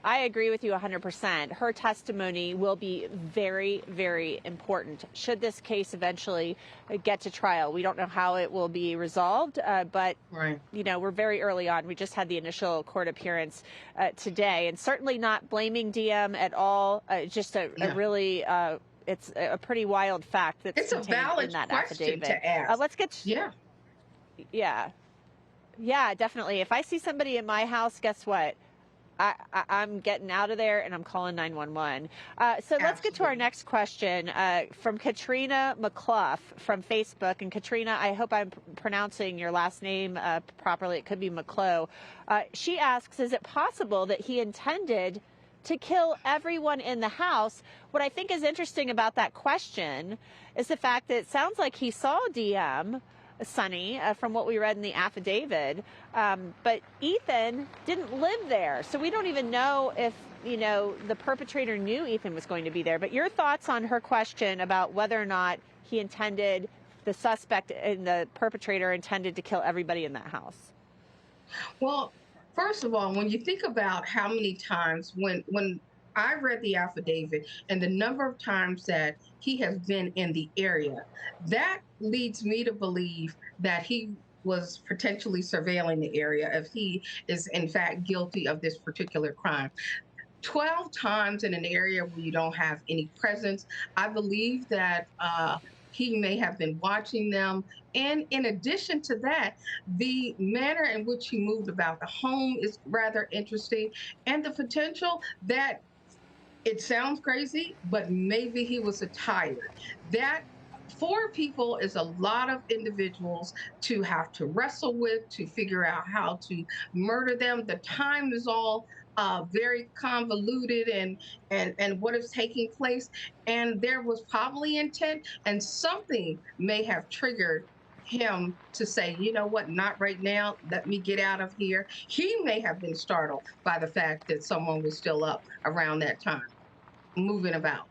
I agree with you 100%. Her testimony will be very, very important should this case eventually get to trial. We don't know how it will be resolved, but Right. you know, we're very early on. We just had the initial court appearance today, and certainly not blaming DM at all. Just a No. really it's a pretty wild fact that's It's a contained in valid that question affidavit. to ask. Let's get Yeah. yeah. Yeah, definitely. If I see somebody in my house, guess what? I'm getting out of there and I'm calling 911. So let's get to our Absolutely. next question from Katrina McClough from Facebook. And Katrina, I hope I'm pronouncing your last name properly. It could be McClough. She asks, is it possible that he intended to kill everyone in the house? What I think is interesting about that question is the fact that it sounds like he saw DM Sonny, from what we read in the affidavit. But Ethan didn't live there. So we don't even know if, you know, the perpetrator knew Ethan was going to be there. But your thoughts on her question about whether or not he intended, the suspect and the perpetrator intended to kill everybody in that house? Well, first of all, when you think about how many times when I read the affidavit and the number of times that he has been in the area, that leads me to believe that he was potentially surveilling the area if he is in fact guilty of this particular crime. 12 times in an area where you don't have any presence. I believe that he may have been watching them. And in addition to that, the manner in which he moved about the home is rather interesting. And the potential that it sounds crazy, but maybe he was a tired. That four people is a lot of individuals to have to wrestle with to figure out how to murder them. The time is all very convoluted and what is taking place. And there was probably intent, and something may have triggered him to say, you know what, not right now, let me get out of here. He may have been startled by the fact that someone was still up around that time moving about.